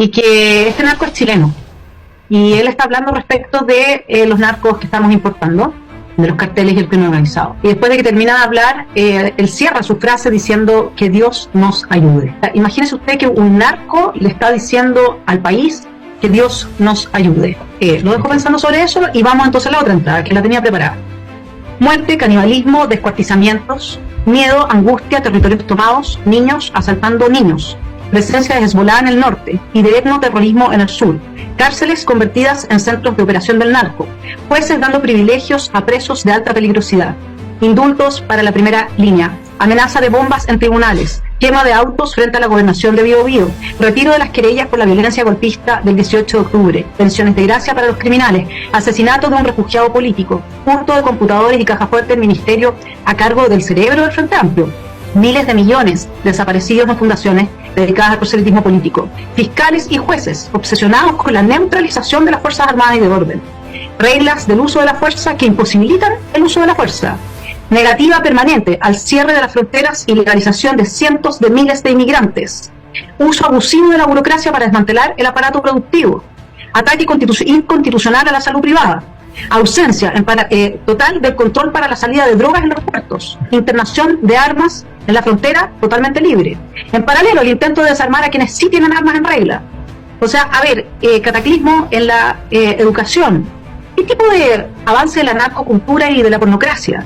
y que este narco es chileno. Y él está hablando respecto de los narcos que estamos importando, de los carteles y el crimen organizado. Y después de que termina de hablar, él cierra su frase diciendo que Dios nos ayude. Imagínese usted que un narco le está diciendo al país que Dios nos ayude. Lo dejo pensando sobre eso y vamos entonces a la otra entrada, que la tenía preparada. Muerte, canibalismo, descuartizamientos, miedo, angustia, territorios tomados, niños asaltando niños, presencia de Hezbollah en el norte y de etnoterrorismo en el sur, cárceles convertidas en centros de operación del narco, jueces dando privilegios a presos de alta peligrosidad, indultos para la primera línea, amenaza de bombas en tribunales, quema de autos frente a la gobernación de Biobío, retiro de las querellas por la violencia golpista del 18 de octubre, pensiones de gracia para los criminales, asesinato de un refugiado político, hurto de computadores y caja fuerte del ministerio a cargo del cerebro del Frente Amplio, miles de millones desaparecidos en fundaciones dedicadas al proselitismo político, fiscales y jueces obsesionados con la neutralización de las Fuerzas Armadas y de orden, reglas del uso de la fuerza que imposibilitan el uso de la fuerza, negativa permanente al cierre de las fronteras y legalización de cientos de miles de inmigrantes, uso abusivo de la burocracia para desmantelar el aparato productivo, ataque inconstitucional a la salud privada, ausencia total del control para la salida de drogas en los puertos, internación de armas en la frontera totalmente libre. En paralelo, el intento de desarmar a quienes sí tienen armas en regla. O sea, a ver, cataclismo en la educación. ¿Qué tipo de avance de la narcocultura y de la pornocracia?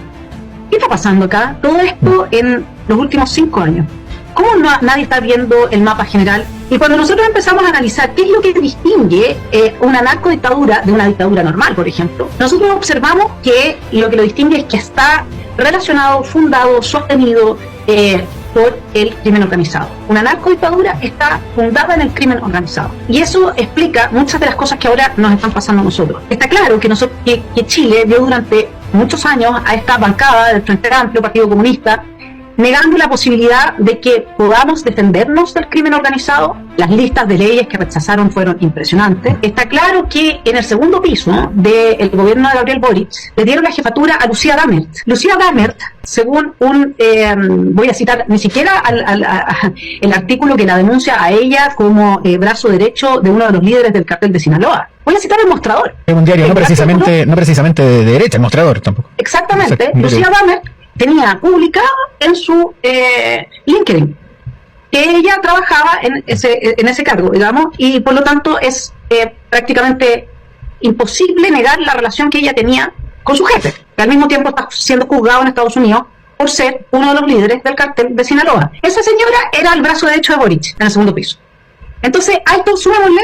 ¿Qué está pasando acá? Todo esto en los últimos 5 años. ¿Cómo nadie está viendo el mapa general? Y cuando nosotros empezamos a analizar qué es lo que distingue una narcodictadura de una dictadura normal, por ejemplo, nosotros observamos que lo distingue es que está relacionado, fundado, sostenido por el crimen organizado. Una narcodictadura está fundada en el crimen organizado. Y eso explica muchas de las cosas que ahora nos están pasando a nosotros. Está claro que Chile vio durante muchos años a esta bancada del Frente Amplio, Partido Comunista, negando la posibilidad de que podamos defendernos del crimen organizado. Las listas de leyes que rechazaron fueron impresionantes. Está claro que en el segundo piso del gobierno de Gabriel Boric le dieron la jefatura a Lucía Dammert. Lucía Dammert, según voy a citar ni siquiera el artículo que la denuncia a ella como brazo derecho de uno de los líderes del cartel de Sinaloa. Voy a citar el Mostrador. Es un diario no precisamente de derecha, el Mostrador tampoco. Exactamente. Lucía Dammert tenía publicado en su LinkedIn que ella trabajaba en ese cargo, digamos, y por lo tanto es prácticamente imposible negar la relación que ella tenía con su jefe, que al mismo tiempo está siendo juzgado en Estados Unidos por ser uno de los líderes del cartel de Sinaloa. Esa señora era el brazo derecho de Boric en el segundo piso. Entonces, a esto sumémosle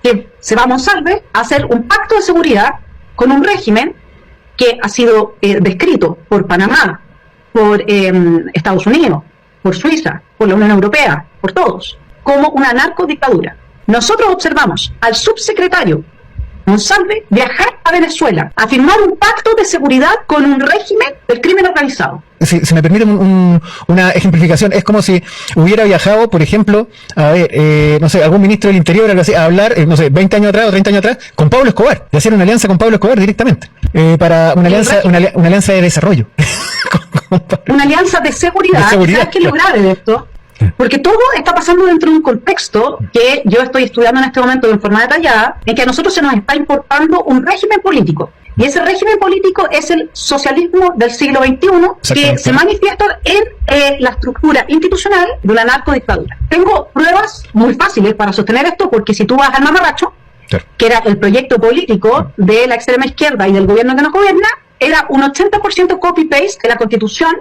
que se va a Monsalve a hacer un pacto de seguridad con un régimen que ha sido descrito por Panamá, por Estados Unidos, por Suiza, por la Unión Europea, por todos, como una narcodictadura. Nosotros observamos al subsecretario Monsalve viajar a Venezuela a firmar un pacto de seguridad con un régimen del crimen organizado. Si me permite una ejemplificación, es como si hubiera viajado, por ejemplo, a ver, no sé, algún ministro del Interior, algo así, a hablar, no sé, 20 años atrás o 30 años atrás, con Pablo Escobar, y hacer una alianza con Pablo Escobar directamente, para una alianza de desarrollo. Una alianza de seguridad. ¿Sabes qué es lo grave de esto? Porque todo está pasando dentro de un contexto que yo estoy estudiando en este momento de forma detallada, en que a nosotros se nos está importando un régimen político. Y ese régimen político es el socialismo del siglo XXI, que se manifiesta en la estructura institucional de una narcodictadura. Tengo pruebas muy fáciles para sostener esto, porque si tú vas al mamarracho, que era el proyecto político de la extrema izquierda y del gobierno que nos gobierna, era un 80% copy-paste de la constitución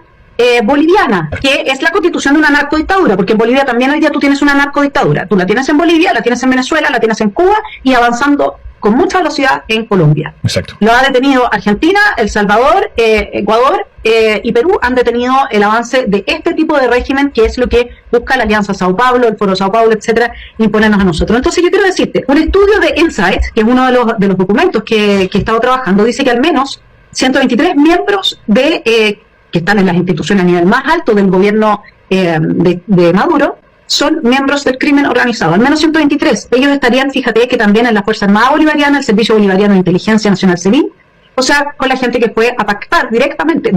boliviana, que es la constitución de una narcodictadura, porque en Bolivia también hoy día tú tienes una narcodictadura. Tú la tienes en Bolivia, la tienes en Venezuela, la tienes en Cuba y avanzando con mucha velocidad en Colombia. Exacto. Lo ha detenido Argentina, El Salvador, Ecuador y Perú han detenido el avance de este tipo de régimen, que es lo que busca la Alianza Sao Paulo, el Foro Sao Paulo, etcétera, imponernos a nosotros. Entonces yo quiero decirte, un estudio de Insight, que es uno de los documentos que he estado trabajando, dice que al menos 123 miembros que están en las instituciones a nivel más alto del gobierno de Maduro, son miembros del crimen organizado, al menos 123. Ellos estarían, fíjate, que también en la Fuerza Armada Bolivariana, el Servicio Bolivariano de Inteligencia Nacional Civil, o sea, con la gente que fue a pactar directamente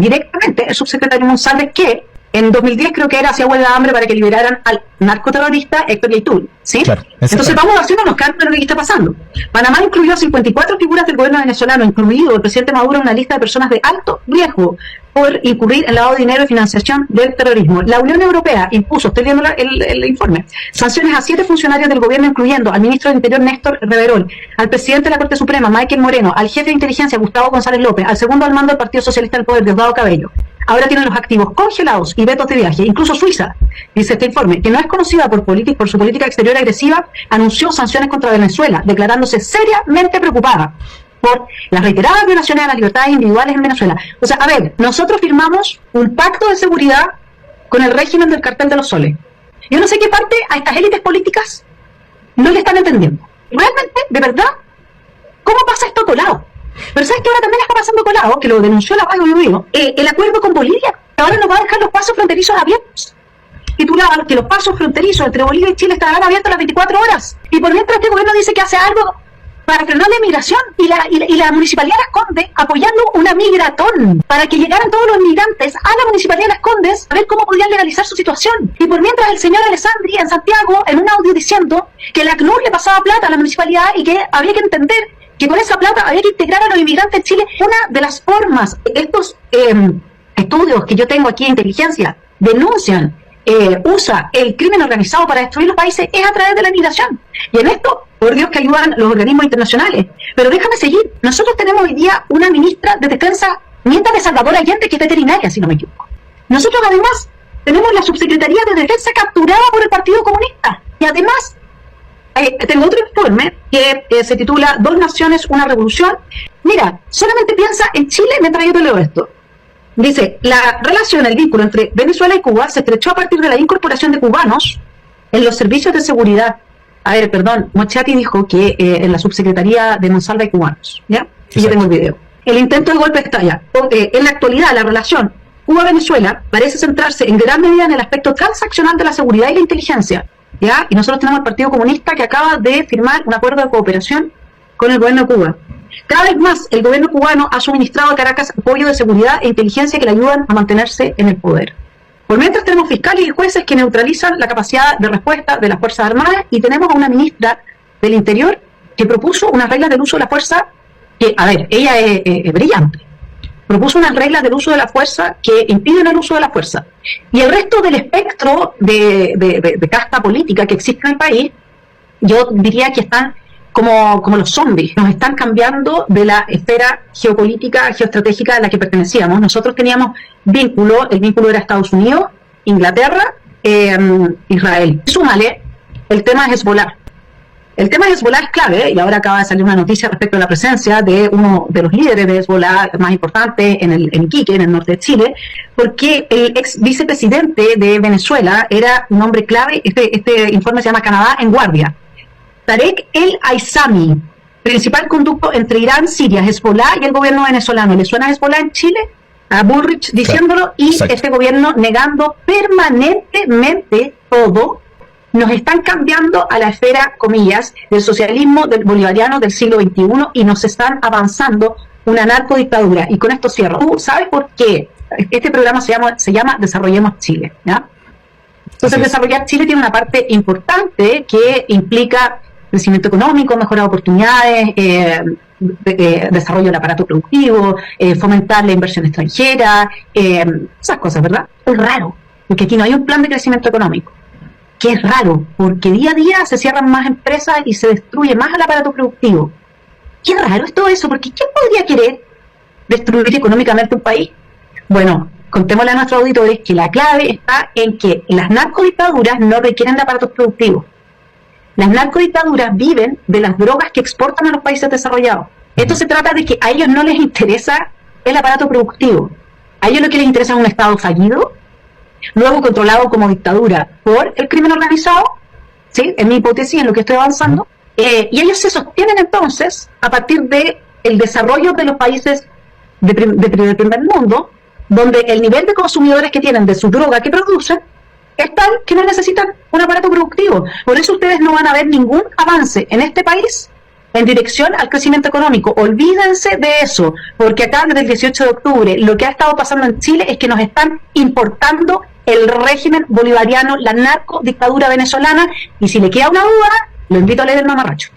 el subsecretario Monsalve, que En 2010 creo que era hacía huelga de hambre para que liberaran al narcoterrorista Héctor Yaitul, ¿sí? Claro, entonces vamos haciéndonos cargo de lo que está pasando. Panamá incluyó a 54 figuras del gobierno venezolano, incluido el presidente Maduro, en una lista de personas de alto riesgo por incurrir en lavado de dinero y financiación del terrorismo. La Unión Europea impuso, estoy leyendo el informe, sanciones a 7 funcionarios del gobierno, incluyendo al ministro del Interior Néstor Reverol, al presidente de la Corte Suprema Michael Moreno, al jefe de inteligencia Gustavo González López, al segundo al mando del Partido Socialista del Poder Diosdado Cabello. Ahora tienen los activos congelados y vetos de viaje. Incluso Suiza, dice este informe, que no es conocida por su política exterior agresiva, anunció sanciones contra Venezuela, declarándose seriamente preocupada por las reiteradas violaciones a las libertades individuales en Venezuela. O sea, a ver, nosotros firmamos un pacto de seguridad con el régimen del Cartel de los Soles. Yo no sé qué parte a estas élites políticas no le están entendiendo. Realmente, de verdad, ¿cómo pasa esto colado? Pero ¿sabes qué ahora también está pasando colado? Que lo denunció la radio Bio, el acuerdo con Bolivia, que ahora nos va a dejar los pasos fronterizos abiertos. Titulado que los pasos fronterizos entre Bolivia y Chile estarán abiertos las 24 horas. Y por mientras este gobierno dice que hace algo para frenar la inmigración, y la Municipalidad de Las Condes apoyando una migratón para que llegaran todos los migrantes a la Municipalidad de Las Condes a ver cómo podían legalizar su situación. Y por mientras el señor Alessandri en Santiago, en un audio diciendo que la CNUR le pasaba plata a la municipalidad y que había que entender que con esa plata había que integrar a los inmigrantes en Chile. Una de las formas, estos estudios que yo tengo aquí de inteligencia denuncian, usa el crimen organizado para destruir los países, es a través de la migración. Y en esto, por Dios que ayudan los organismos internacionales. Pero déjame seguir. Nosotros tenemos hoy día una ministra de Defensa, nieta de Salvador Allende, que es veterinaria, si no me equivoco. Nosotros además tenemos la Subsecretaría de Defensa capturada por el Partido Comunista. Y además, tengo otro informe que se titula Dos Naciones, una Revolución. Mira, solamente piensa en Chile mientras yo te leo esto. Dice, la relación, el vínculo entre Venezuela y Cuba se estrechó a partir de la incorporación de cubanos en los servicios de seguridad. A ver, perdón, Mochati dijo que en la Subsecretaría de Monsalva hay cubanos, ¿ya? Y yo tengo el video. El intento de golpe estalla. En la actualidad, la relación Cuba-Venezuela parece centrarse en gran medida en el aspecto transaccional de la seguridad y la inteligencia, ¿ya? Y nosotros tenemos el Partido Comunista que acaba de firmar un acuerdo de cooperación con el gobierno de Cuba. Cada vez más el gobierno cubano ha suministrado a Caracas apoyo de seguridad e inteligencia que le ayudan a mantenerse en el poder. Por mientras tenemos fiscales y jueces que neutralizan la capacidad de respuesta de las Fuerzas Armadas, y tenemos a una ministra del Interior que propuso unas reglas del uso de la fuerza que, a ver, ella es brillante. Propuso unas reglas del uso de la fuerza que impiden el uso de la fuerza. Y el resto del espectro de casta política que existe en el país, yo diría que están como los zombies. Nos están cambiando de la esfera geopolítica, geoestratégica a la que pertenecíamos. Nosotros teníamos el vínculo era Estados Unidos, Inglaterra, Israel. Súmale el tema de Hezbollah. El tema de Hezbollah es clave, y ahora acaba de salir una noticia respecto a la presencia de uno de los líderes de Hezbollah más importantes en Iquique, en el norte de Chile, porque el ex vicepresidente de Venezuela era un hombre clave. Este informe se llama Canadá en Guardia. Tarek El Aissami, principal conducto entre Irán, Siria, Hezbollah y el gobierno venezolano. ¿Le suena a Hezbollah en Chile? A Bullrich diciéndolo, claro, y exacto. Este gobierno negando permanentemente todo. Nos están cambiando a la esfera, comillas, del socialismo del bolivariano del siglo XXI, y nos están avanzando una narcodictadura. Y con esto cierro. ¿Tú sabes por qué? Este programa se llama Desarrollemos Chile, ¿ya? Entonces, desarrollar Chile tiene una parte importante que implica crecimiento económico, mejora de oportunidades, desarrollo del aparato productivo, fomentar la inversión extranjera, esas cosas, ¿verdad? Es raro, porque aquí no hay un plan de crecimiento económico. Que es raro, porque día a día se cierran más empresas y se destruye más el aparato productivo. Qué raro es todo eso, porque ¿quién podría querer destruir económicamente un país? Bueno, contémosle a nuestros auditores que la clave está en que las narcodictaduras no requieren de aparatos productivos. Las narcodictaduras viven de las drogas que exportan a los países desarrollados. Esto se trata de que a ellos no les interesa el aparato productivo. A ellos lo que les interesa es un Estado fallido, luego controlado como dictadura por el crimen organizado, ¿sí? En mi hipótesis, en lo que estoy avanzando. Y ellos se sostienen entonces a partir del desarrollo de los países del primer mundo, donde el nivel de consumidores que tienen de su droga que producen es tal que no necesitan un aparato productivo. Por eso ustedes no van a ver ningún avance en este país en dirección al crecimiento económico. Olvídense de eso, porque acá desde el 18 de octubre lo que ha estado pasando en Chile es que nos están importando el régimen bolivariano, la narcodictadura venezolana, y si le queda una duda, lo invito a leer El mamarracho.